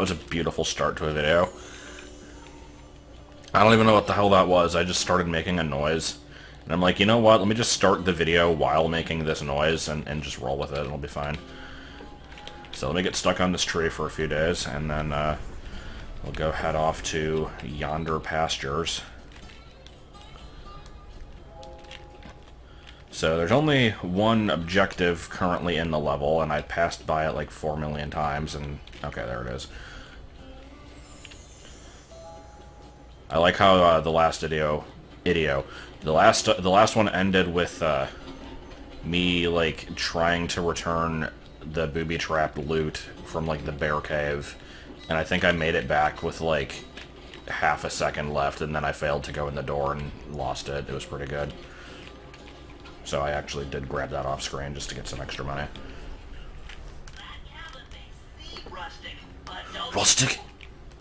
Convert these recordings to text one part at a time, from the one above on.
was a beautiful start to a video. I don't even know what the hell that was. I just started making a noise. And I'm like, you know what? Let me just start the video while making this noise and just roll with it. It'll be fine. So let me get stuck on this tree for a few days, and then we'll go head off to yonder pastures. So there's only one objective currently in the level, and I passed by it like 4 million times, and okay, there it is. I like how the last the last one ended with me like trying to return the booby-trapped loot from like the bear cave, and I think I made it back with like half a second left, and then I failed to go in the door and lost it. It was pretty good. So I actually did grab that off screen just to get some extra money. Rustic?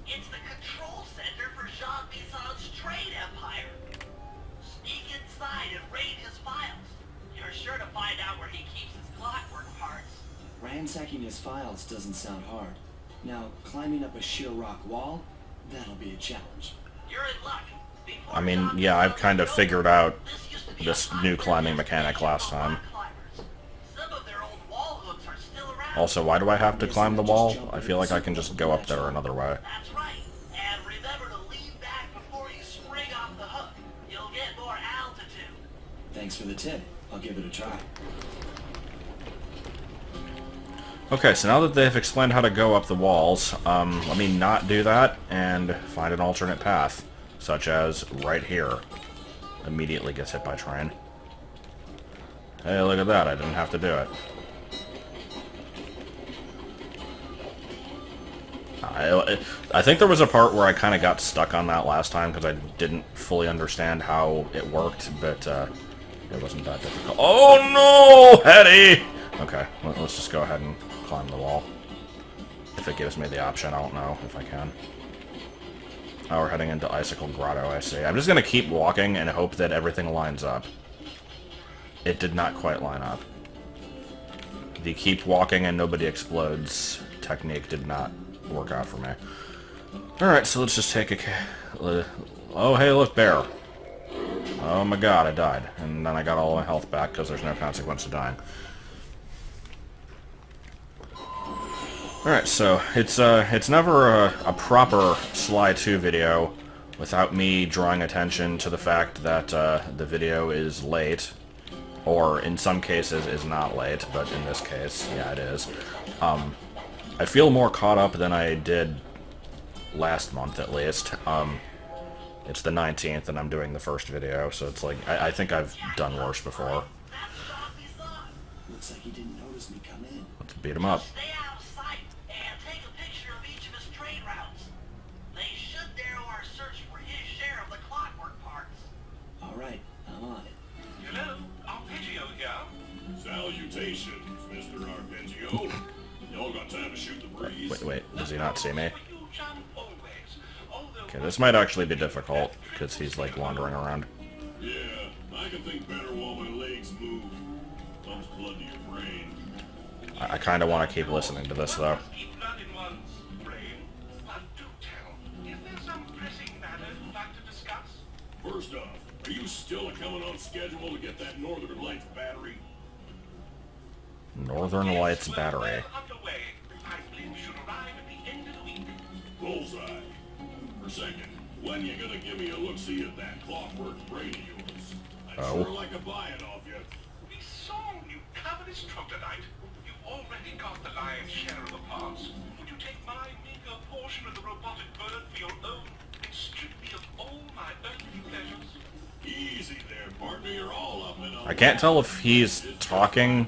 It's the control center for Jean-Bison's trade empire. Sneak inside and raid his files. You're sure to find out where he keeps his clockwork parts. Ransacking his files doesn't sound hard. Now, climbing up a sheer rock wall, that'll be a challenge. You're in luck. I mean, yeah, I've kind of figured out this new climbing mechanic last time. Also, why do I have to climb the wall? I feel like I can just go up there another way. That's right. And remember to lean back before you spring off the hook. You'll get more altitude. Thanks for the tip. I'll give it a try. Okay, so now that they've explained how to go up the walls, let me not do that and find an alternate path, such as right here. Immediately gets hit by train. Hey, look at that. I didn't have to do it. I think there was a part where I kind of got stuck on that last time because I didn't fully understand how it worked, but it wasn't that difficult. Oh no, Hetty! Okay, let's just go ahead and climb the wall. If it gives me the option, I don't know if I can. Oh, we're heading into Icicle Grotto, I see. I'm just going to keep walking and hope that everything lines up. It did not quite line up. The keep walking and nobody explodes technique did not work out for me. Alright, so let's just take a... Oh, hey, look, bear. Oh my god, I died. And then I got all my health back because there's no consequence to dying. Alright, so it's never a proper Sly 2 video without me drawing attention to the fact that the video is late, or in some cases is not late, but in this case, yeah, it is. I feel more caught up than I did last month, at least. It's the 19th, and I'm doing the first video, so it's like, I think I've done worse before. Looks like he didn't notice me come in. Let's beat him up. Stay out of sight and take a picture of each of his trade routes. They should narrow our search for his share of the clockwork parts. All right, I'm on it. Hello, Arpeggio here. Salutations, Mr. Arpeggio. Y'all got time to shoot the breeze? Wait, does he not see me? Okay, this might actually be difficult, because he's, like, wandering around. Yeah, I can think better while my legs move. Pumps blood to your brain. I kind of want to keep listening to this, though. First off, are you still coming on schedule to get that Northern Lights battery? Northern Lights battery. Bullseye. For second, when you gonna give me a look-see at that clockwork brain of yours? I'd sure like to buy it off you. We saw you covetous troglodyte. You already got the lion's share of the parts. Would you take my meager portion of the robotic bird for your own and strip me of all my earthly pleasures? Easy there, partner. You're all up and up. I can't tell if he's talking.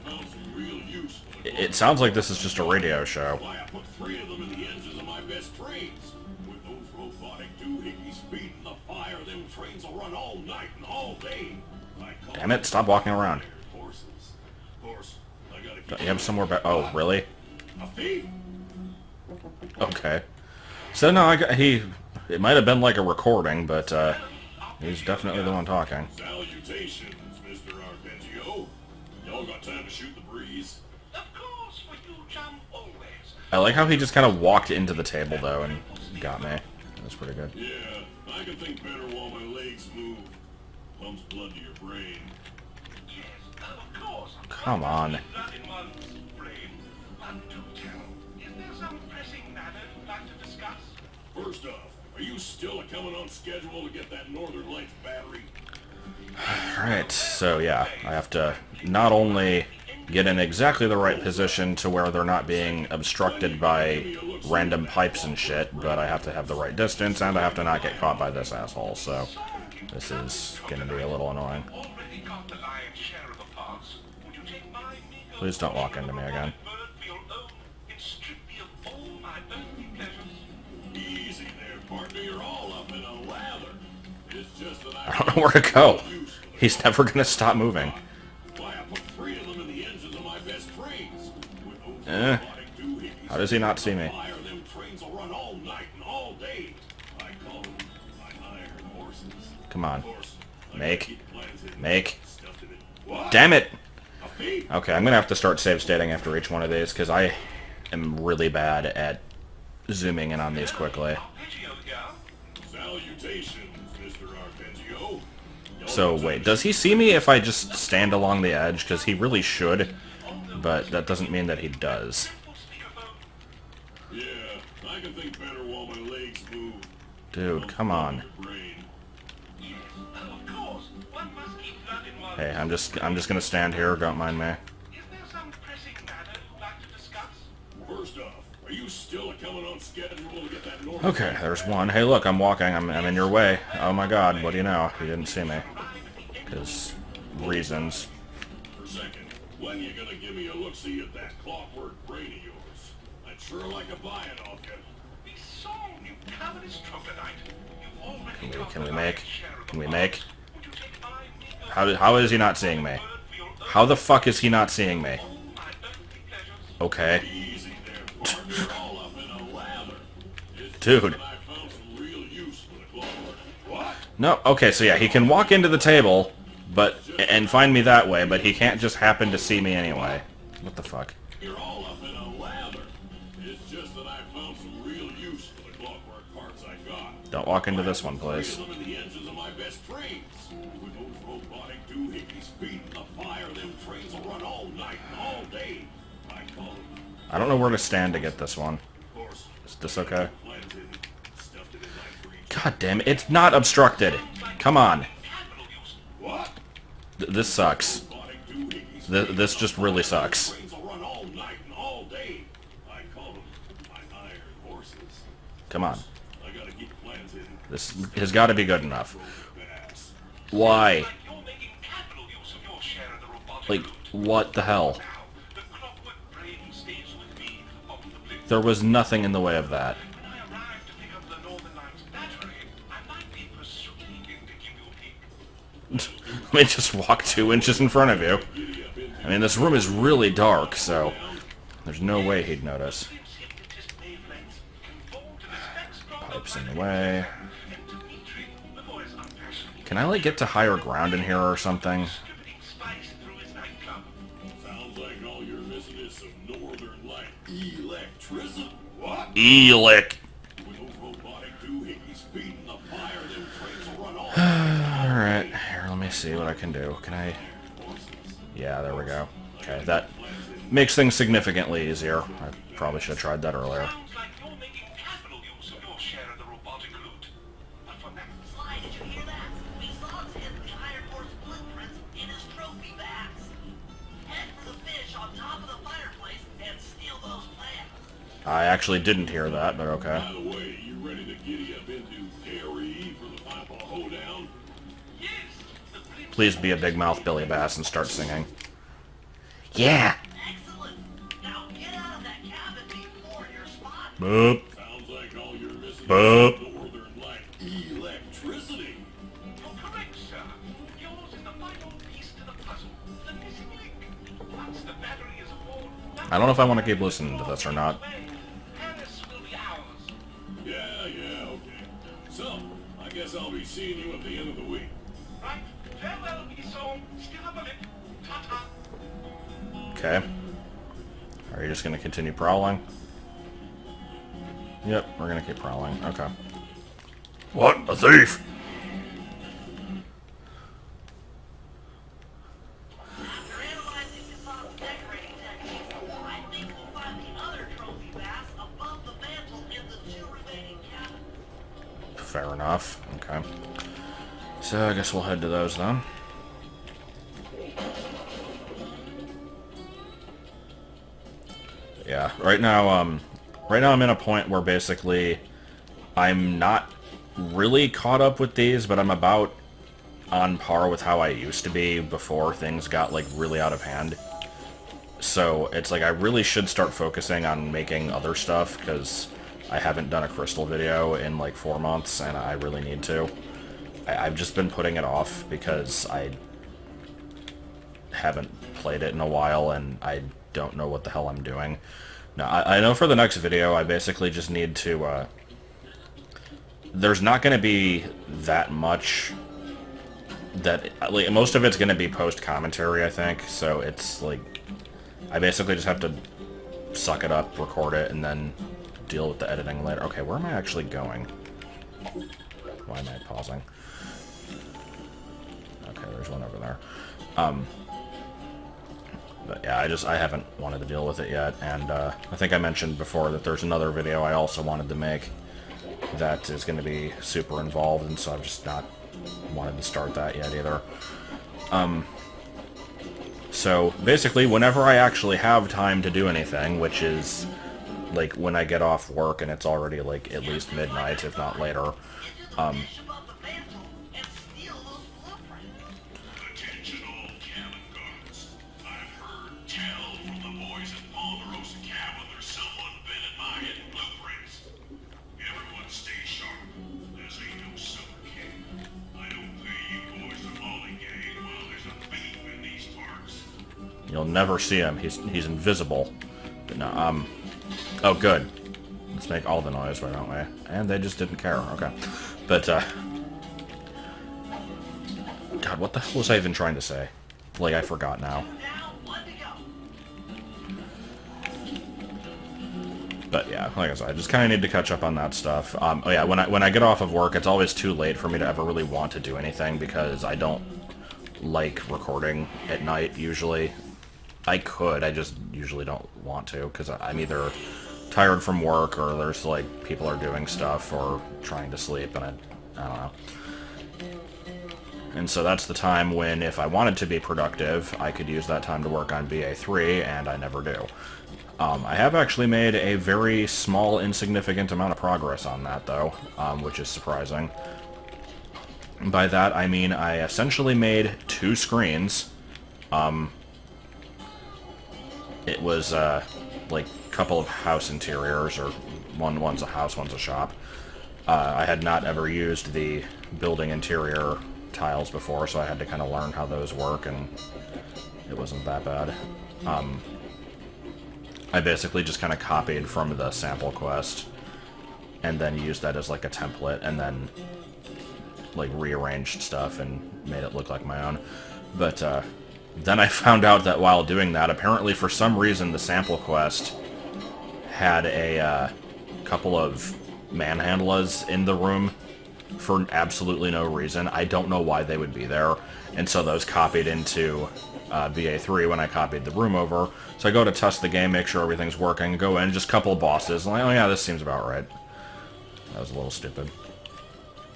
It sounds like this is just a radio show. Why, I put 3 of them in the engines of my best trains. With those robotic doohickeys feeding the fire, them trains will run all night and all day. Damn it, stop walking around. Horses. Horse, I gotta Don't you have somewhere back? Oh, really? A thief? Okay. So, no, it might have been like a recording, but, he's definitely the one talking. Salutations, Mr. Arpeggio. Y'all got time to shoot the breeze? Of course, for you, chum, always. I like how he just kind of walked into the table, though, and got me. That was pretty good. Yeah, I can think better while my legs move. Pumps blood to your brain. Yes, of course. Come on. Blood in one's brain. Do tell. Is there some pressing matter you'd like to discuss? First off, are you still coming on schedule to get that Northern Lights battery? Alright, so yeah, I have to not only get in exactly the right position to where they're not being obstructed by random pipes and shit, but I have to have the right distance, and I have to not get caught by this asshole, so this is gonna be a little annoying. Already got the lion's share of the parts. Would you take my meager Please don't walk into me again. bird for your own and strip me of all my earthly pleasures? Easy there, partner. You're all up in a lather. It's just that I don't know where to go. He's never gonna stop moving. Why, I put 3 of them in the engines of my best trains. With those Eh. robotic doohickeys How does he not see me? fire, them trains will run all night and all day. I call them my iron horses. Come on. Of course, I Make. gotta keep plans in Make. stuffed in it. What? Damn it! A fee? Okay, I'm gonna have to start save stating after each one of these, because I am really bad at zooming in on these quickly. Arpeggio here. Salutations, Mr. Arpeggio. So, wait, does he see me if I just stand along the edge? Because he really should, but that doesn't mean that he does. Yeah, I can think better while my legs move. Dude, come on. Your brain. Yes, of course. One must keep blood in one's Hey, I'm just gonna stand here, don't mind me. Is there some pressing matter you'd like to discuss? First off, are you still coming on schedule to get that Northern Okay, there's one. Hey, look, I'm walking. I'm in your way. Oh my god, what do you know? You didn't see me. Because reasons. For a second? When you gonna give me a look-see at that clockwork brain of yours? I'd sure like a buy-in off you. This song, you covetous troglodyte. You already got Can we the make? lion's share of the Can we parts. make? Would you take my meager How is he not seeing me? bird for your own How the fuck is he not seeing me? all my earthly pleasures? Okay. Easy there, partner. You're all up in a lather. It's Dude. just that I found some real use for the clockwork. What? No, okay, so yeah, he can walk into the table, and find me that way, but he can't just happen to see me anyway. What the fuck? You're all up in a lather. It's just that I found some real use for the clockwork parts I got. Don't walk into this one, please. Three of them in the engines of my best trains. With those robotic doohickeys feeding the fire, them trains will run all night and all day. I call them. I don't know where to stand to get this one. Of course, Is this okay? plans in, stuffed it in my dreams. God damn it, it's not obstructed. Come on. Capital use. What? This sucks. Robotic doohickeys This just really sucks. trains will run all night and all day. I call them my iron horses. Come on. I gotta keep plans in. This has got to be good enough. Bass. Why? Like you're making capital use of your share of the robotic Like, loot. what the hell? Now, the clockwork brain stays with me on the blip. There was nothing in the way of that. When I arrive to pick up the Northern Lights battery, I might be persuaded to give you a peek. Let me just walk 2 inches in front of you. I mean, this room is really dark, so there's no way he'd notice. Glimpse hypnotist wavelengths conform to the spectrum of Pipes in the light. way. And Dimitri, the voice unfashionable, Can I, like, get to higher ground in here or something? distributing spice through his nightclub. Sounds like all you're missing is some northern light electricity. What? Elick. With those robotic doohickeys feeding the fire, them trains will run all Alright, here, let me see what I can do. Can I... Yeah, there we go. Okay, that makes things significantly easier. I probably should have tried that earlier. Sounds like you're making capital use of your share of the robotic loot. But for now, Sly, did you hear that? We saw him hit the Iron Horse blueprints in his trophy bags. Head for the fish on top of the fireplace and steal those plans. I actually didn't hear that, but okay. By the way, you ready to giddy up into dairy for the final hoedown? yes, the blimp Please be a big mouth Billy Bass and start singing. Yeah! Excellent. Now get out of that cabin before you're spotted. Boop. Sounds like all you're missing Bup. is northern light electricity. You're correct, sir. Yours is the vital piece to the puzzle. The missing link. Once the battery is aboard, I don't know if I want to keep listening to this or not. Paris will be ours. Yeah, okay. So, I guess I'll be seeing you at the end of the week. Right? Farewell, Bison. Still have a lip. Ta-ta. Okay. Are you just going to continue prowling? Yep, we're gonna keep prowling. Okay. What? A thief? After analyzing Hassan's decorating techniques, I think we'll find the other trophy vase above the mantle in the 2 remaining cabinets. Fair enough. Okay. So I guess we'll head to those then. Yeah, right now I'm in a point where basically I'm not really caught up with these, but I'm about on par with how I used to be before things got like really out of hand. So it's like I really should start focusing on making other stuff, because I haven't done a crystal video in like 4 months and I really need to. I've just been putting it off because I haven't played it in a while and I don't know what the hell I'm doing. Now, I know for the next video I basically just need to, there's not going to be that much that, like, most of it's going to be post-commentary, I think, so it's like, I basically just have to suck it up, record it, and then deal with the editing later. Okay, where am I actually going? Why am I pausing? Okay, there's one over there. But yeah, I haven't wanted to deal with it yet, and I think I mentioned before that there's another video I also wanted to make that is going to be super involved, and so I've just not wanted to start that yet either. So basically, whenever I actually have time to do anything, which is like when I get off work and it's already like at least midnight, if not later, Niche above the mantle and steal those blueprints. Attention all cabin guards. I've heard tell from the boys at Ponderosa Cabin there's someone been in my hidden blueprints. Everyone stay sharp. This ain't no summer camp. I don't pay you boys to lollygag while there's a thief in these parts. you'll never see him. He's invisible. But no, oh, good. Let's make all the noise, why don't we? And they just didn't care. Okay. But, God, what the hell was I even trying to say? Like, I forgot now. Now, 1 to go. But yeah, like I said, I just kind of need to catch up on that stuff. Oh yeah, when I get off of work, it's always too late for me to ever really want to do anything, because I don't like recording at night, usually. I could, I just usually don't want to, because I'm either tired from work, or there's like people are doing stuff, or trying to sleep, and I don't know. And so that's the time when, if I wanted to be productive, I could use that time to work on BA3, and I never do. I have actually made a very small, insignificant amount of progress on that, though, which is surprising. By that, I mean I essentially made 2 screens. It was, like, a couple of house interiors, or one's a house, one's a shop. I had not ever used the building interior tiles before, so I had to kind of learn how those work, and it wasn't that bad. I basically just kind of copied from the sample quest, and then used that as like a template, and then like rearranged stuff and made it look like my own. But then I found out that while doing that, apparently for some reason the sample quest had a couple of manhandlas in the room for absolutely no reason. I don't know why they would be there, and so those copied into BA3 when I copied the room over. So I go to test the game, make sure everything's working, go in, just a couple of bosses, and like, oh yeah, this seems about right. That was a little stupid.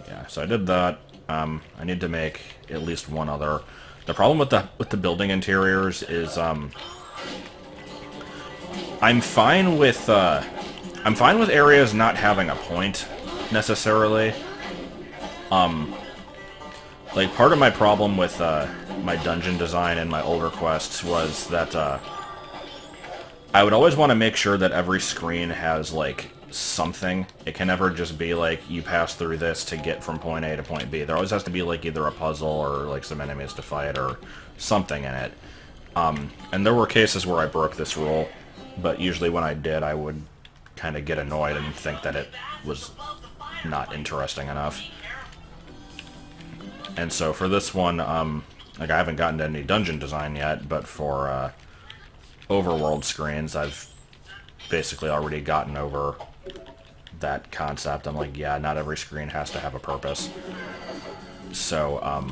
Yeah, so I did that. I need to make at least one other. The problem with the building interiors is I'm fine with areas not having a point necessarily. Like, part of my problem with my dungeon design in my older quests was that I would always want to make sure that every screen has, like, something. It can never just be, like, you pass through this to get from point A to point B. There always has to be, like, either a puzzle or, like, some enemies to fight or something in it. And there were cases where I broke this rule, but usually when I did, I would kind of get annoyed and think that it was not interesting enough. And so for this one, like, I haven't gotten to any dungeon design yet, but for overworld screens, I've basically already gotten over that concept. I'm like, yeah, not every screen has to have a purpose. So,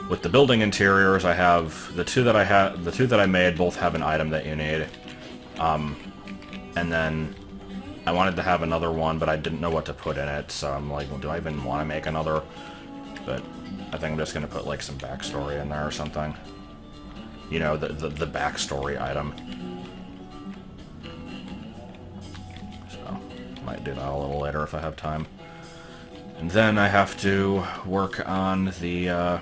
with the building interiors, I have the two that I made both have an item that you need. And then I wanted to have another one, but I didn't know what to put in it, so I'm like, well, do I even want to make another? But I think I'm just gonna put like some backstory in there or something. You know, the backstory item. So, might do that a little later if I have time. And then I have to work on the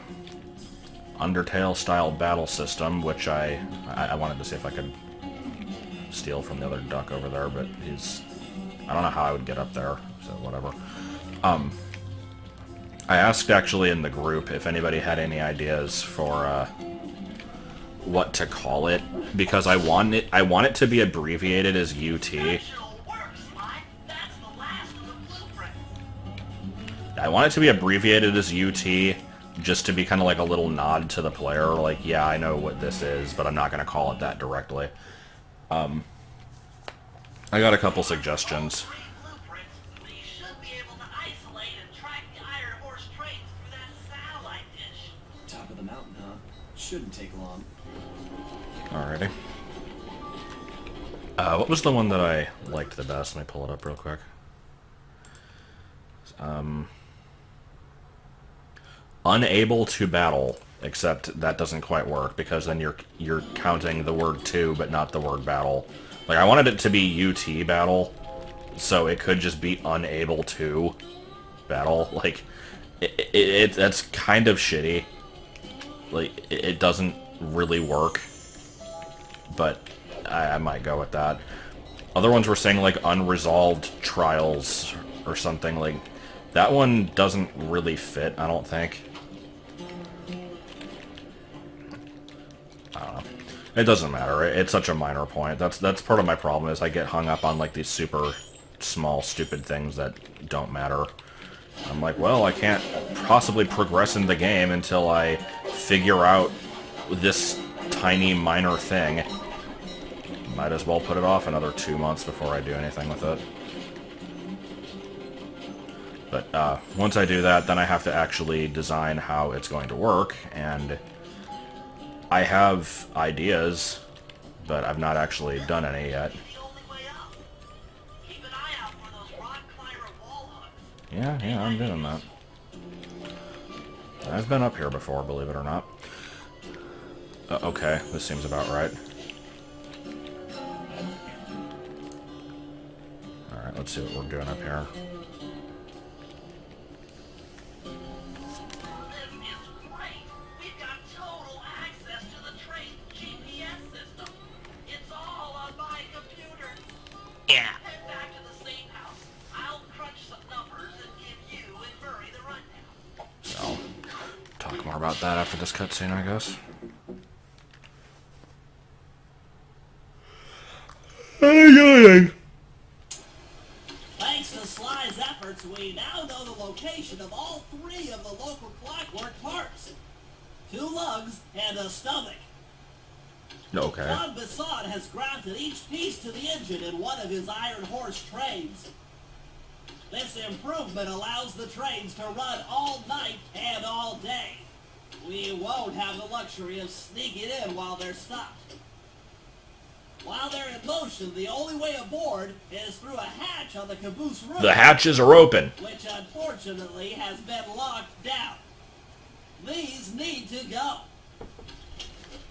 Undertale-style battle system, which I wanted to see if I could steal from the other duck over there, but I don't know how I would get up there, so whatever. I asked actually in the group if anybody had any ideas for what to call it, because I want it to be abbreviated as UT. Exceptional work, Sly. That's the last of the blueprints. I want it to be abbreviated as UT, just to be kind of like a little nod to the player, like, yeah, I know what this is, but I'm not going to call it that directly. I got a couple suggestions. Three blueprints, you should be able to isolate and track the Iron Horse trains through that satellite dish. Top of the mountain, huh? Shouldn't take long. Alrighty. What was the one that I liked the best? Let me pull it up real quick. Unable to battle, except that doesn't quite work, because then you're counting the word to, but not the word battle. Like, I wanted it to be UT battle, so it could just be unable to battle. Like, that's kind of shitty. Like, it doesn't really work, but I might go with that. Other ones were saying, like, unresolved trials or something. Like, that one doesn't really fit, I don't think. I don't know. It doesn't matter. It's such a minor point. That's part of my problem, is I get hung up on, like, these super small, stupid things that don't matter. I'm like, well, I can't possibly progress in the game until I figure out this tiny, minor thing. Might as well put it off another 2 months before I do anything with it. But once I do that, then I have to actually design how it's going to work, and I have ideas, but I've not actually done any yet. The only way up. Keep an eye out for those rock climber wall hooks. Yeah, I'm doing that. I've been up here before, believe it or not. Okay, this seems about right. Alright, let's see what we're doing up here. This is great. We've got total access to the train's GPS system. It's all on my computer. Yeah. Head back to the safe house. I'll crunch some numbers and give you and Murray the rundown. So, talk more about that after this cutscene, I guess. Thanks to Sly's efforts, we now know the location of all three of the local clockwork parts. 2 lugs and a stomach. Okay. John Bisson has grafted each piece to the engine in one of his Iron Horse trains. This improvement allows the trains to run all night and all day. We won't have the luxury of sneaking in while they're stopped. While they're in motion, the only way aboard is through a hatch on the caboose roof. The hatches are open. Which unfortunately has been locked down. These need to go.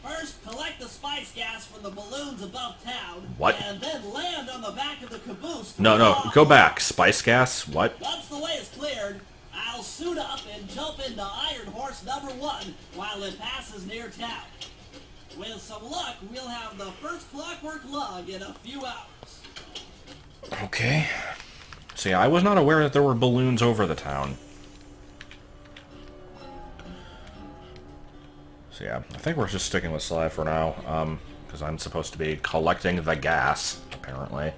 First, collect the spice gas from the balloons above town. What? And then land on the back of the caboose. to No, draw- go back. Spice gas? What? Once the way is cleared, I'll suit up and jump into Iron Horse number 1 while it passes near town. With some luck, we'll have the first clockwork lug in a few hours. Okay. See, I was not aware that there were balloons over the town. So yeah, I think we're just sticking with Sly for now, because I'm supposed to be collecting the gas, apparently.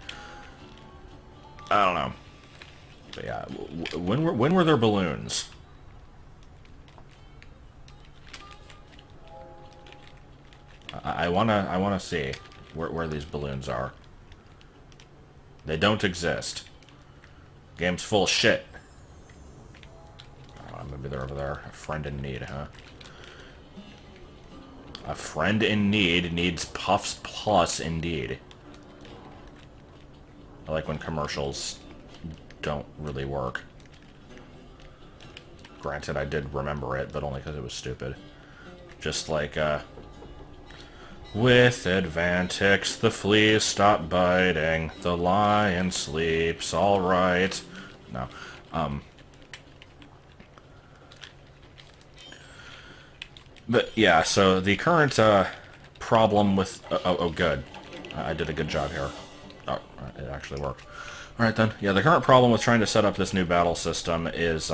I don't know. But yeah, when were there balloons? I wanna see where these balloons are. They don't exist. Game's full of shit. Oh, maybe they're over there. A friend in need, huh? A friend in need needs Puffs Plus indeed. I like when commercials don't really work. Granted, I did remember it, but only because it was stupid. Just like, with Advantix, the fleas stop biting, the lion sleeps, alright. No. But, yeah, so the current, problem with... oh, good. I did a good job here. Oh, it actually worked. Alright then. Yeah, the current problem with trying to set up this new battle system is,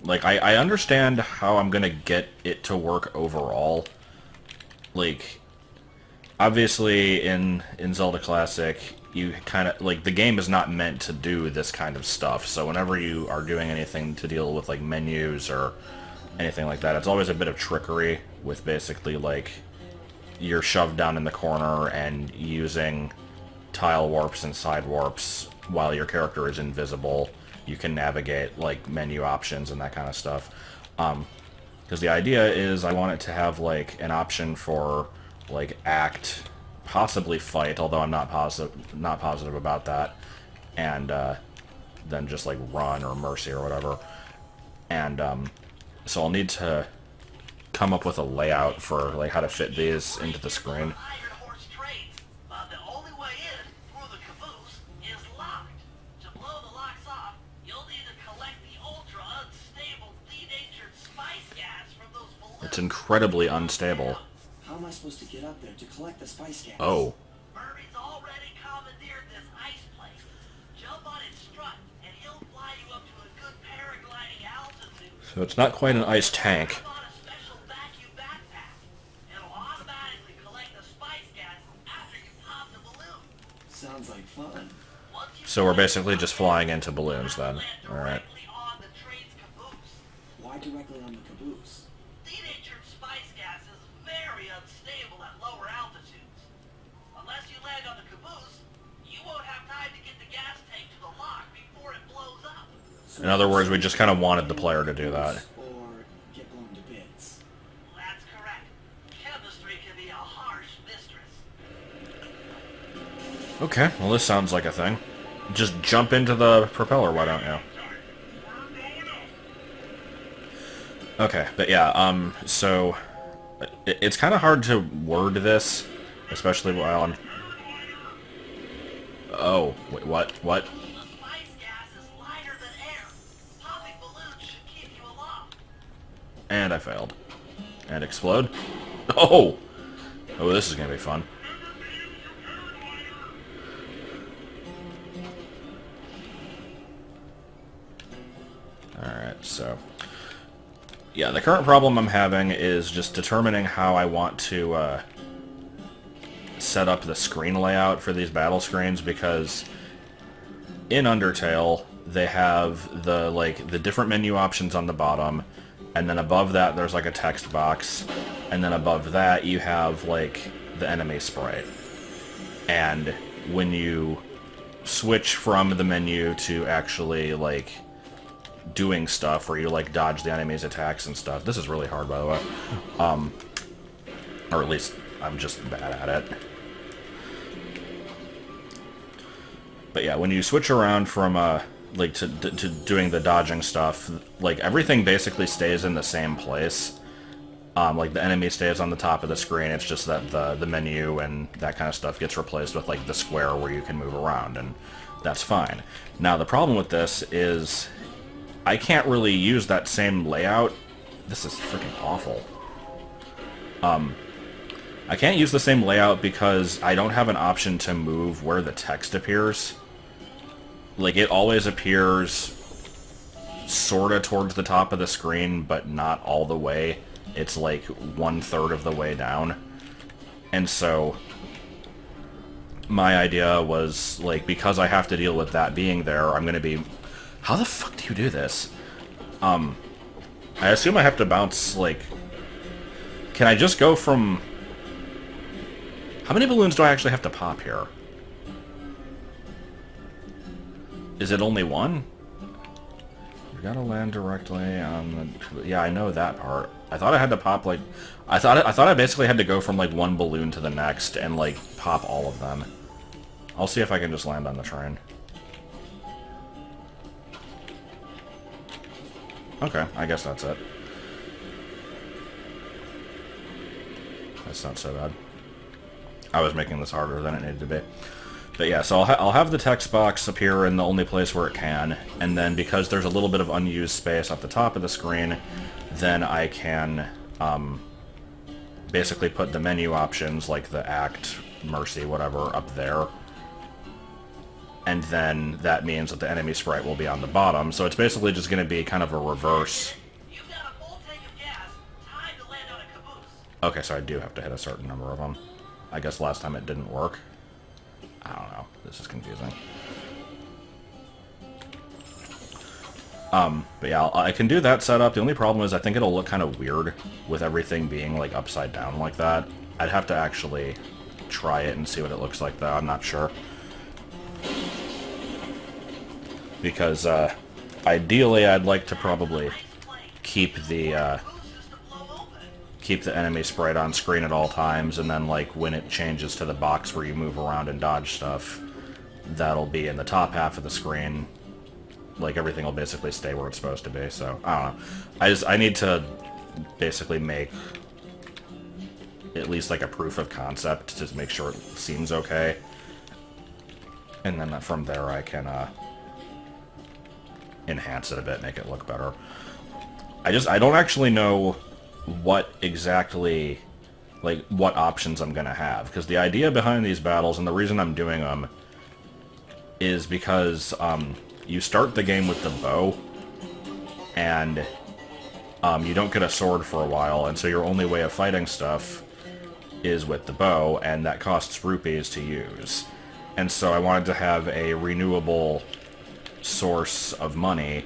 like, I understand how I'm gonna get it to work overall. Like, obviously, in Zelda Classic, you kind of, like, the game is not meant to do this kind of stuff, so whenever you are doing anything to deal with, like, menus or anything like that, it's always a bit of trickery with basically, like, you're shoved down in the corner and using tile warps and side warps while your character is invisible. You can navigate, like, menu options and that kind of stuff. Because the idea is I want it to have, like, an option for, like, act, possibly fight, although I'm not positive about that, and then just, like, run or mercy or whatever. And so I'll need to come up with a layout for, like, how to fit these into the screen. Iron horse trades, but the only way in through the caboose is locked. To blow the locks off, you'll need to collect the ultra unstable denatured spice gas from those balloons. It's incredibly unstable. How am I supposed to get up there to collect the spice gas? Oh. Murray's already commandeered this ice plate. Jump on its strut, and he'll fly you up to a good paragliding altitude. So it's not quite an ice tank. Jump on a special vacuum backpack. It'll automatically collect the spice gas after you pop the balloon. Sounds like fun. Once you So we're basically just flying into balloons then. land Alright. directly on the train's caboose. Why directly on the caboose? Denatured spice gas is very unstable at lower altitudes. Unless you land on the caboose, you won't have time to get the gas tank to the lock before it blows up. In other words, we just kind of wanted the player to do that. Or get blown to bits. That's correct. Chemistry can be a harsh mistress. Okay, well this sounds like a thing. Just jump into the propeller, why don't you? Okay, but yeah, so it's kind of hard to word this, especially while I'm... Oh, wait, what? What? The spice gas is lighter than air. Popping balloons should keep you aloft. And I failed. And explode? Oh! Oh, this is gonna be fun. Alright, so... Yeah, the current problem I'm having is just determining how I want to set up the screen layout for these battle screens, because in Undertale they have the different menu options on the bottom, and then above that there's like a text box, and then above that you have like the enemy sprite. And when you switch from the menu to actually like doing stuff where you like dodge the enemy's attacks and stuff. This is really hard, by the way. Or at least I'm just bad at it. But yeah, when you switch around from like to doing the dodging stuff, like everything basically stays in the same place. Like the enemy stays on the top of the screen. It's just that the menu and that kind of stuff gets replaced with like the square where you can move around, and that's fine. Now the problem with this is I can't really use that same layout. This is freaking awful. I can't use the same layout because I don't have an option to move where the text appears. Like, it always appears sorta towards the top of the screen, but not all the way. It's like 1/3 of the way down. And so my idea was, like, because I have to deal with that being there, I'm gonna be... How the fuck do you do this? I assume I have to bounce, like... Can I just go from... How many balloons do I actually have to pop here? Is it only one? You gotta land directly on the... Yeah, I know that part. I thought I had to pop, like... I thought I basically had to go from, like, one balloon to the next and, like, pop all of them. I'll see if I can just land on the train. Okay, I guess that's it. That's not so bad. I was making this harder than it needed to be. But yeah, so I'll have the text box appear in the only place where it can, and then because there's a little bit of unused space at the top of the screen, then I can basically put the menu options, like the Act, Mercy, whatever, up there. And then that means that the enemy sprite will be on the bottom, so it's basically just going to be kind of a reverse. You've got a full tank of gas. Time to land on a caboose. Okay, so I do have to hit a certain number of them. I guess last time it didn't work. I don't know. This is confusing. But yeah, I can do that setup. The only problem is I think it'll look kind of weird with everything being, like, upside down like that. I'd have to actually try it and see what it looks like, though. I'm not sure. Because, ideally, I'd like to probably keep the enemy sprite on screen at all times, and then, like, when it changes to the box where you move around and dodge stuff, that'll be in the top half of the screen. Like, everything will basically stay where it's supposed to be, so, I don't know. I need to basically make at least, like, a proof of concept to make sure it seems okay. And then from there I can, enhance it a bit, make it look better. I don't actually know what exactly, like, what options I'm gonna have, because the idea behind these battles, and the reason I'm doing them, is because, you start the game with the bow, and, you don't get a sword for a while, and so your only way of fighting stuff is with the bow, and that costs rupees to use. And so I wanted to have a renewable source of money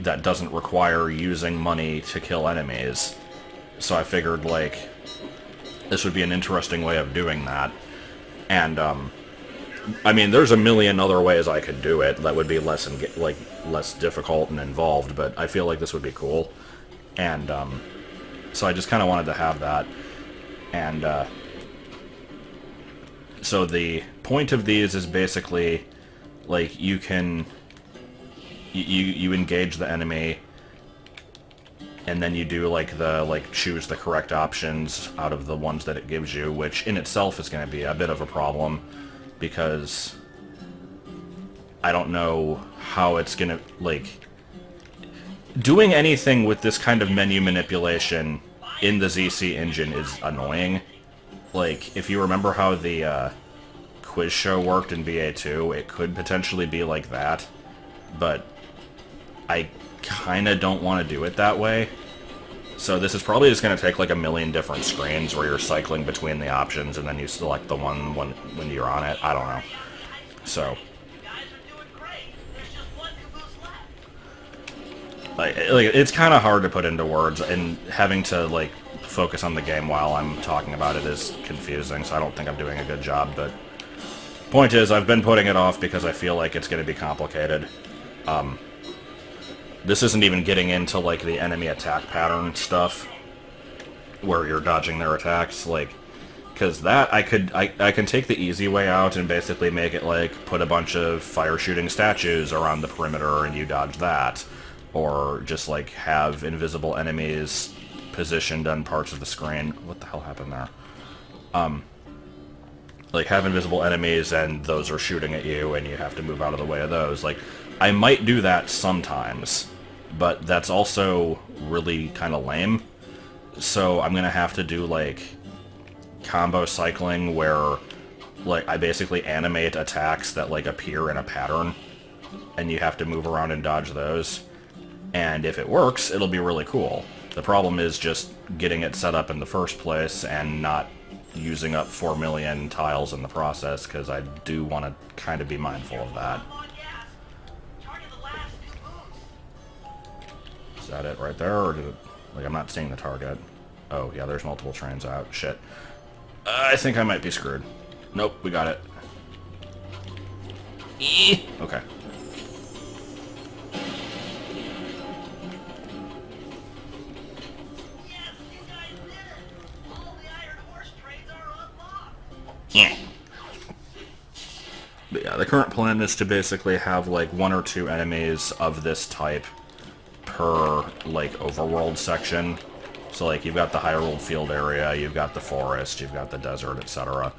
that doesn't require using money to kill enemies. So I figured, like, this would be an interesting way of doing that. And, I mean, there's a million other ways I could do it that would be less difficult and involved, but I feel like this would be cool. And, so I just kind of wanted to have that. And, so the point of these is basically, like, you can... You engage the enemy, and then you do, like, choose the correct options out of the ones that it gives you, which in itself is going to be a bit of a problem, because I don't know how it's going to, like... Doing anything with this kind of menu manipulation in the ZC engine is annoying. Like, if you remember how the quiz show worked in VA2, it could potentially be like that, but I kind of don't want to do it that way. So this is probably just going to take like a million different screens where you're cycling between the options and then you select the one when you're on it. I don't know. So, You guys are doing great. There's just one caboose left. like it's kind of hard to put into words, and having to, like, focus on the game while I'm talking about it is confusing, so I don't think I'm doing a good job, but point is, I've been putting it off because I feel like it's going to be complicated. This isn't even getting into, like, the enemy attack pattern stuff, where you're dodging their attacks, like, because that, I can take the easy way out and basically make it, like, put a bunch of fire-shooting statues around the perimeter and you dodge that, or just, like, have invisible enemies positioned on parts of the screen. What the hell happened there? Like, have invisible enemies and those are shooting at you and you have to move out of the way of those. Like, I might do that sometimes, but that's also really kind of lame. So I'm gonna have to do, like, combo cycling where, like, I basically animate attacks that, like, appear in a pattern, and you have to move around and dodge those. And if it works, it'll be really cool. The problem is just getting it set up in the first place and not using up 4 million tiles in the process, because I do want to kind of be mindful of that. Come on, gas. Target the last caboose. Is that it right there, or did it... Like, I'm not seeing the target. Oh, yeah, there's multiple trains out. Shit. I think I might be screwed. Nope, we got it. Okay. Yes, you guys did it! All the Iron Horse trains are unlocked! Yeah. But yeah, the current plan is to basically have like 1 or 2 enemies of this type per like overworld section. So like you've got the Hyrule Field area, you've got the forest, you've got the desert, etc.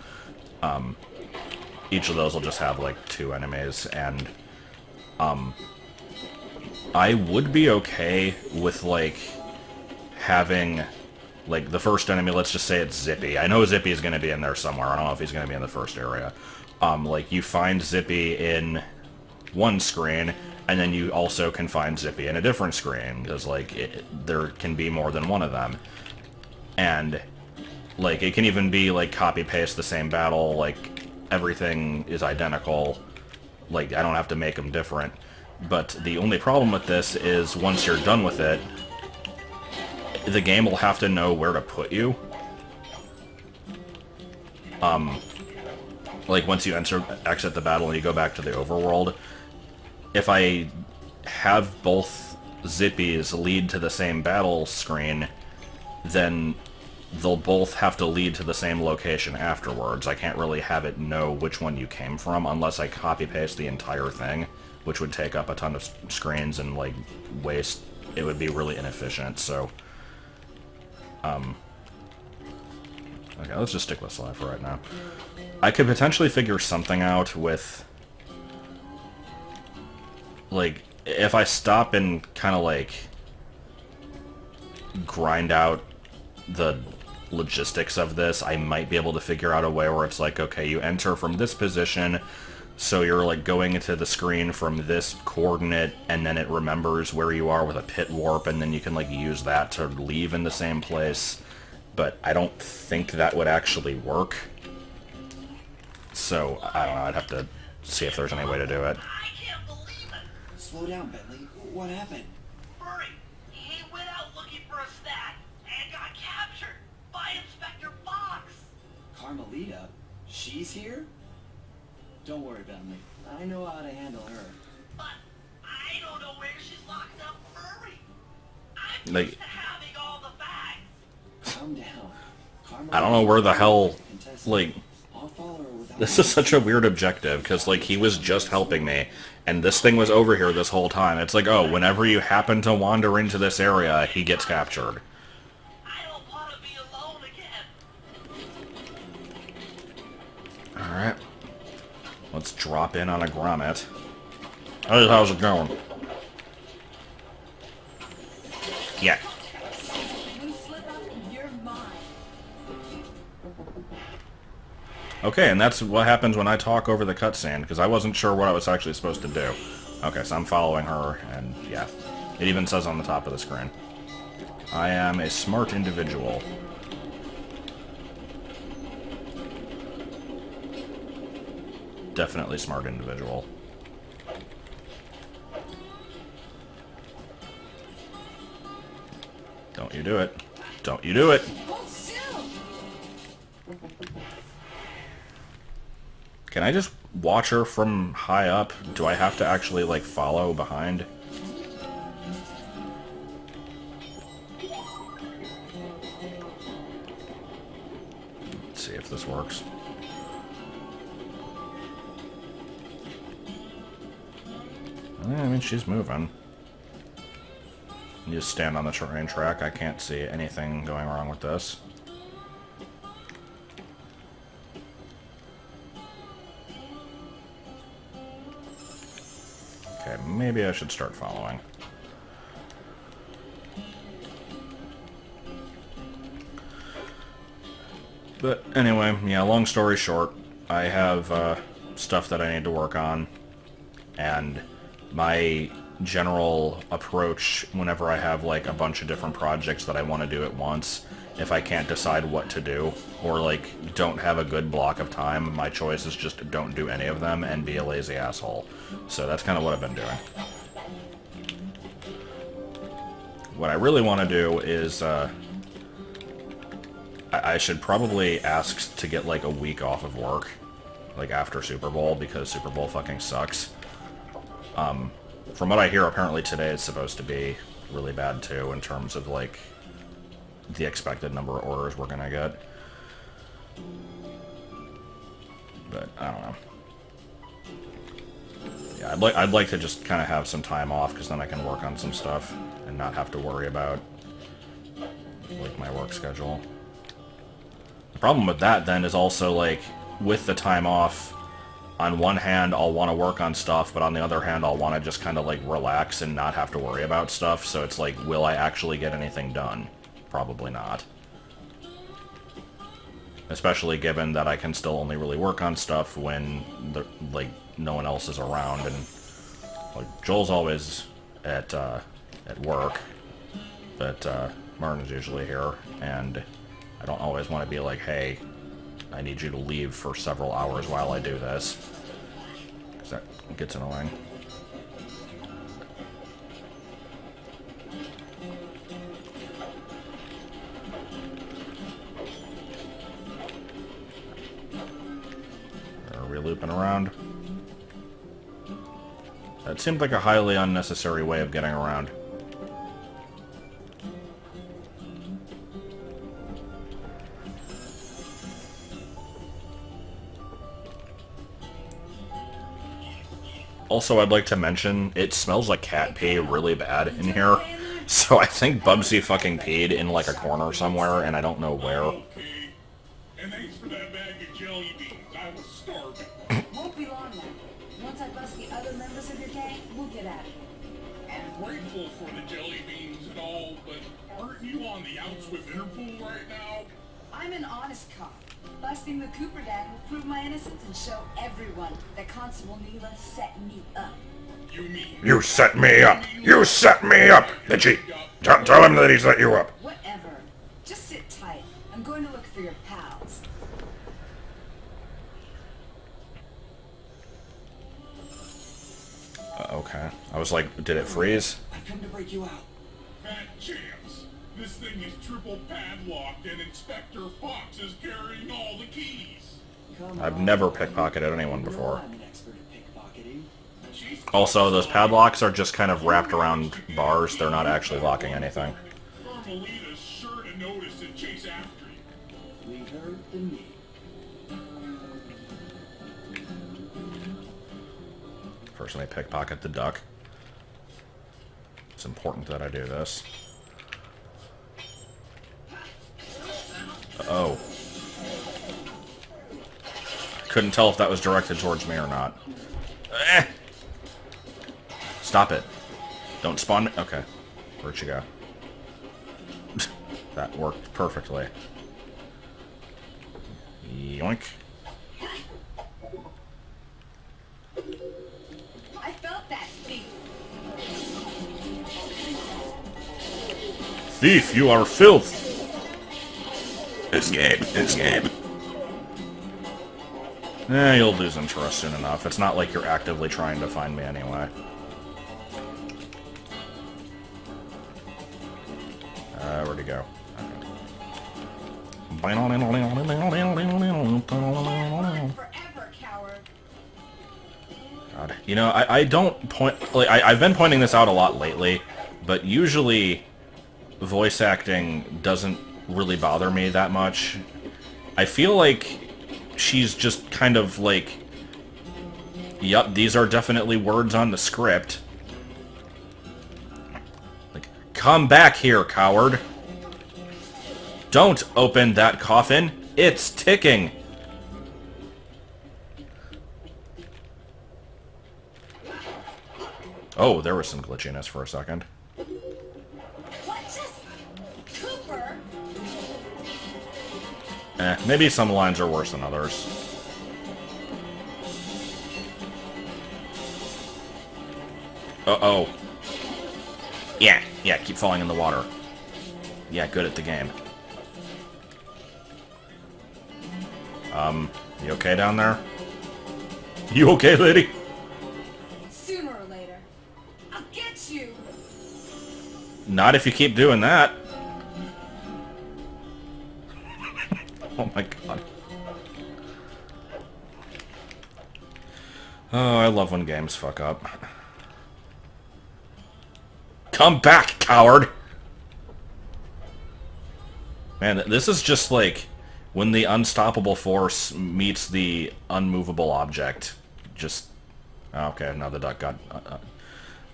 Each of those will just have like 2 enemies, and I would be okay with like having like the first enemy, let's just say it's Zippy. I know Zippy is going to be in there somewhere. I don't know if he's going to be in the first area. Like you find Zippy in one screen, and then you also can find Zippy in a different screen, because like there can be more than one of them. And like it can even be like copy paste the same battle, like everything is identical, like I don't have to make them different. But the only problem with this is once you're done with it, the game will have to know where to put you. Like once you exit the battle and you go back to the overworld, if I have both Zippies lead to the same battle screen, then they'll both have to lead to the same location afterwards. I can't really have it know which one you came from unless I copy-paste the entire thing, which would take up a ton of screens and, like, waste. It would be really inefficient, so... Okay, let's just stick with Sly for right now. I could potentially figure something out with... Like, if I stop and kind of, like, grind out the logistics of this, I might be able to figure out a way where it's like, okay, you enter from this position, so you're like going into the screen from this coordinate, and then it remembers where you are with a pit warp, and then you can like use that to leave in the same place. But I don't think that would actually work. So, I don't know, I'd have to see if there's any way to do it. I can't believe it! Slow down, Bentley. What happened? Furry, he went out looking for a snack and got captured by Inspector Fox! Carmelita? She's here? Don't worry, Bentley. I know how to handle her. But I don't know where she's locked up, Furry! I'm Like- used to having all the bags! Calm down. Carmelita, I don't know where the hell, like... I'll follow her without... This is such a weird objective, because, like, he was just helping me, and this thing was over here this whole time. It's like, oh, whenever you happen to wander into this area, he gets captured. I don't want to be alone again! Alright. Let's drop in on a grommet. Hey, how's it going? Yeah. You slip up, you're mine. Okay, and that's what happens when I talk over the cutscene, because I wasn't sure what I was actually supposed to do. Okay, so I'm following her, and yeah. It even says on the top of the screen. I am a smart individual. Definitely smart individual. Don't you do it. Don't you do it. Hold still. Can I just watch her from high up? Do I have to actually, like, follow behind? Let's see if this works. I mean, she's moving. You just stand on the train track. I can't see anything going wrong with this. Okay, maybe I should start following. But anyway, yeah, long story short, I have stuff that I need to work on, and my general approach whenever I have like a bunch of different projects that I want to do at once, if I can't decide what to do, or like don't have a good block of time, my choice is just don't do any of them and be a lazy asshole. So that's kind of what I've been doing. What I really want to do is I should probably ask to get like a week off of work, like, after Super Bowl, because Super Bowl fucking sucks. From what I hear, apparently today is supposed to be really bad, too, in terms of, like, the expected number of orders we're gonna get. But, I don't know. Yeah, I'd like to just kind of have some time off, because then I can work on some stuff, and not have to worry about, like, my work schedule. The problem with that, then, is also, like, with the time off, on one hand, I'll want to work on stuff, but on the other hand, I'll want to just kind of, like, relax and not have to worry about stuff, so it's like, will I actually get anything done? Probably not. Especially given that I can still only really work on stuff when, like, no one else is around, and, like, Joel's always at work, but, Martin's usually here, and I don't always want to be like, hey, I need you to leave for several hours while I do this, because that gets annoying. Are we looping around? That seemed like a highly unnecessary way of getting around. Also, I'd like to mention, it smells like cat pee really bad in here. So I think Bubsy fucking peed in, like, a corner somewhere, and I don't know where. Okay. And thanks for that bag of jelly beans. I was starving. Won't be long now. Once I bust the other members of your gang, we'll get at it. I'm grateful for the jelly beans and all, but aren't you on the outs with Interpol right now? I'm an honest cop. Busting the Cooper gang will prove my innocence and show everyone that Constable Neela set me up. You mean... You set me up! You set me up! Bitchy! Tell him that he set you up! Whatever. Just sit tight. I'm going to look for your pals. Okay. I was like, did it freeze? I've come to break you out. Fat chance. This thing is triple padlocked and Inspector Fox is carrying all the keys. Come I've on. never pickcarpocketed anyone You know before. I'm an expert at pickpocketing. She's Also, those padlocks are just kind of wrapped around bars. They're not actually locking anything. Carmelita's sure to notice and chase after you. Leave her to me. First, let me pickpocket the duck. It's important that I do this. Oh. Couldn't tell if that was directed towards me or not. Eh. Stop it. Don't spawn me. Okay. Where'd she go? That worked perfectly. Yoink. I felt that thief. Thief, you are filth! Escape, escape. You'll lose interest soon enough. It's not like you're actively trying to find me anyway. Where'd he go? Forever, coward. God. You know, I don't point... Like, I've been pointing this out a lot lately, but usually voice acting doesn't really bother me that much. I feel like she's just kind of like, yup, these are definitely words on the script. Like, come back here, coward. Don't open that coffin. It's ticking. Oh, there was some glitchiness for a second. What just... Cooper? Maybe some lines are worse than others. Uh-oh. Yeah, keep falling in the water. Yeah, good at the game. You okay down there? You okay, lady? Sooner or later, I'll get you. Not if you keep doing that. Oh my god. Oh, I love when games fuck up. Come back, coward! Man, this is just like when the unstoppable force meets the unmovable object. Just... okay, now the duck got...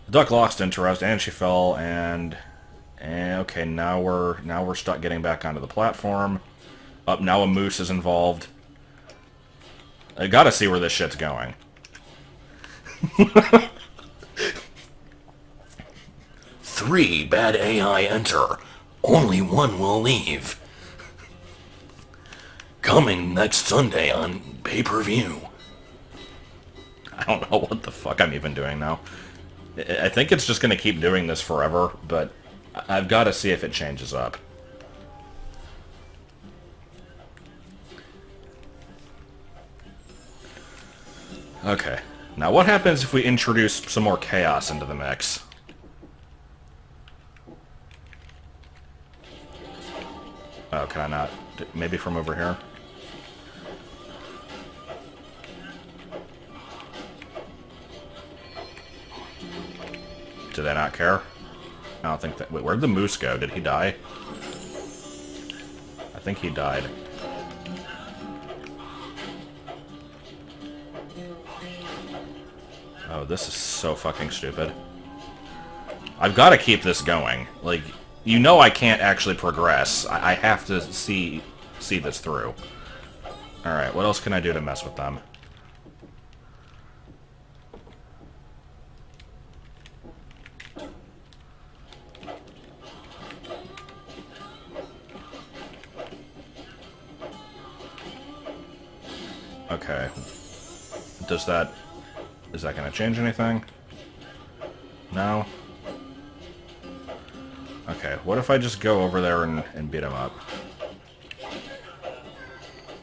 the duck lost interest, and she fell, and okay, now we're stuck getting back onto the platform. Up, now a moose is involved. I gotta see where this shit's going. 3 bad AI enter. Only 1 will leave. Coming next Sunday on pay-per-view. I don't know what the fuck I'm even doing now. I think it's just gonna keep doing this forever, but I've got to see if it changes up. Okay. Now what happens if we introduce some more chaos into the mix? Oh, can I not? Maybe from over here? Do they not care? I don't think that... Wait, where'd the moose go? Did he die? I think he died. Oh, this is so fucking stupid. I've got to keep this going. Like, you know I can't actually progress. I have to see this through. Alright, what else can I do to mess with them? Okay. Does that... Is that going to change anything? No? Okay, what if I just go over there and beat him up?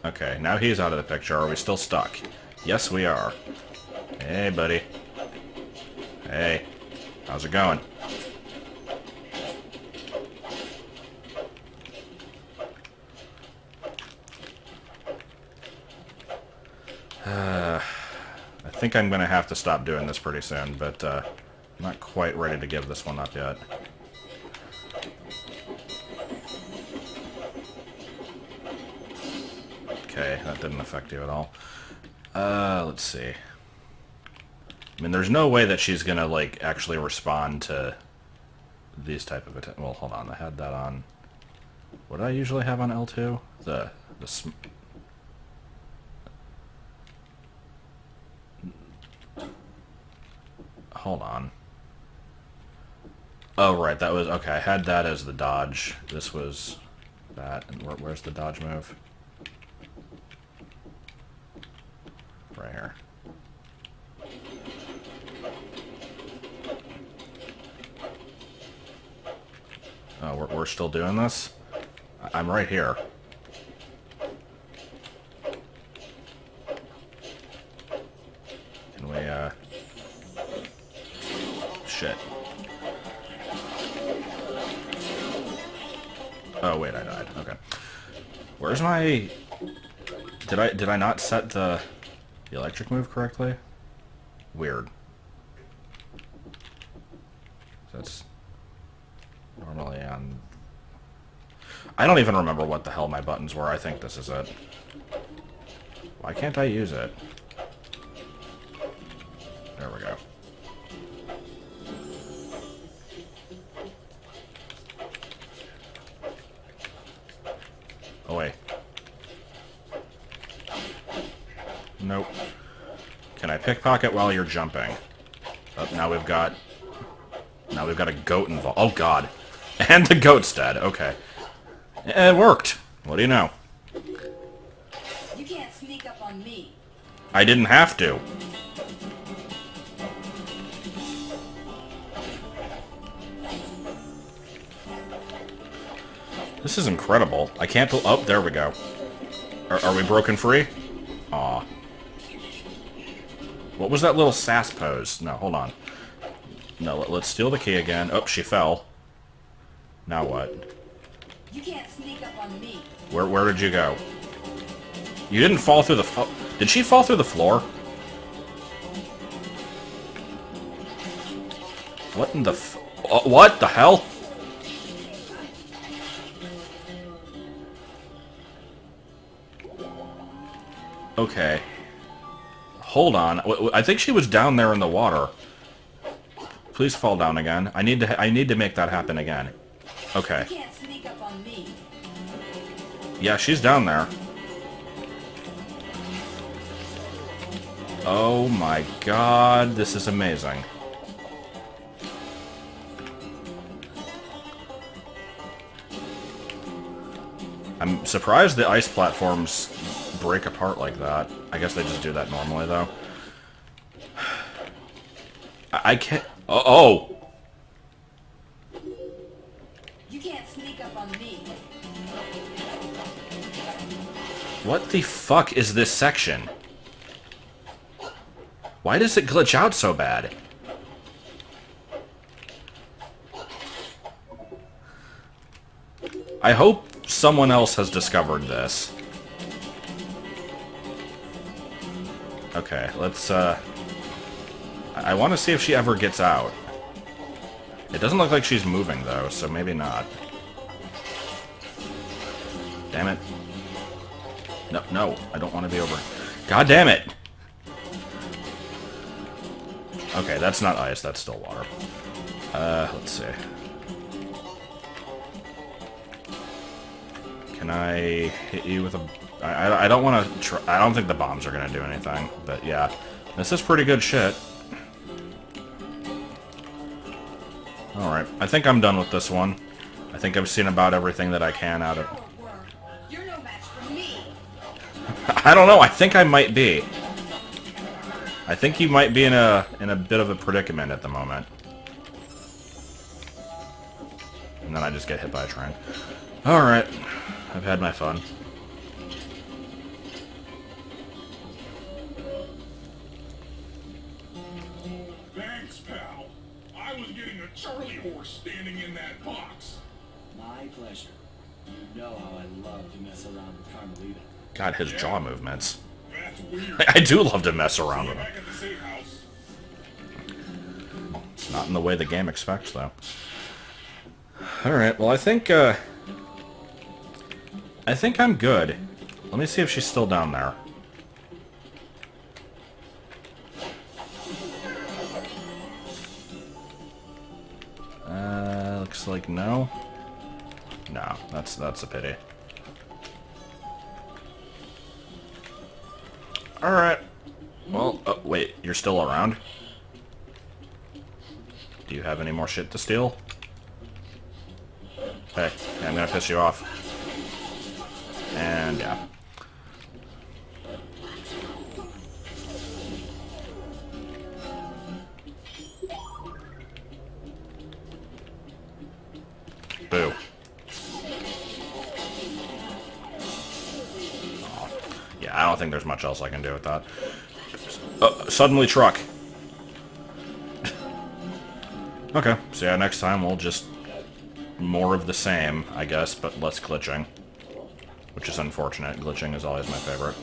Okay, now he's out of the picture. Are we still stuck? Yes, we are. Hey, buddy. Hey. How's it going? I think I'm going to have to stop doing this pretty soon, but I'm not quite ready to give this one up yet. Okay, that didn't affect you at all. Let's see. I mean, there's no way that she's going to, like, actually respond to these type of attacks. Well, hold on, I had that on... What do I usually have on L2? Hold on. Oh, right, that was... Okay, I had that as the dodge. This was that. And where's the dodge move? Right here. Oh, we're still doing this? I'm right here. Can we, Shit. Oh, wait, I died. Okay. Where's my... Did I not set the electric move correctly? Weird. That's normally on... I don't even remember what the hell my buttons were. I think this is it. Why can't I use it? There we go. Oh, wait. Nope. Can I pickpocket while you're jumping? Oh, now we've got a goat involved. Oh, God. And the goat's dead. Okay. It worked. What do you know? You can't sneak up on me. I didn't have to. This is incredible. I can't... Oh, there we go. Are we broken free? Aw. What was that little sass pose? No, hold on. No, let's steal the key again. Oh, she fell. Now what? You can't sneak up on me. Where did you go? You didn't fall through the... Oh, did she fall through the floor? What in the what the hell? Okay. Hold on. I think she was down there in the water. Please fall down again. I need to make that happen again. Okay. You can't sneak up on me. Yeah, she's down there. Oh my god, this is amazing. I'm surprised the ice platforms break apart like that. I guess they just do that normally, though. I can't... Oh! You can't sneak up on me. What the fuck is this section? Why does it glitch out so bad? I hope someone else has discovered this. Okay, let's, I want to see if she ever gets out. It doesn't look like she's moving, though, so maybe not. Damn it. No, no, I don't want to be over. God damn it! Okay, that's not ice, that's still water. Let's see. Can I hit you with a... I don't want to... I don't think the bombs are going to do anything, but yeah. This is pretty good shit. Alright, I think I'm done with this one. I think I've seen about everything that I can out of... You're no match for me. I don't know, I think I might be. I think he might be in a bit of a predicament at the moment. And then I just get hit by a train. Alright, I've had my fun. Thanks, pal. I was getting a Charlie horse standing in that box. My pleasure. You know how I love to mess around with Carmelita. God, his jaw movements. That's weird. I do love to mess around with him. Back at the safe house. It's not in the way the game expects, though. Alright, well, I think I'm good. Let me see if she's still down there. Looks like no. No, that's a pity. Alright. Well, oh, wait, you're still around? Do you have any more shit to steal? Hey, I'm gonna piss you off. And yeah. Boo. Oh. Yeah, I don't think there's much else I can do with that. Suddenly truck. Okay, so yeah, next time we'll just... more of the same, I guess, but less glitching. Which is unfortunate. Glitching is always my favorite.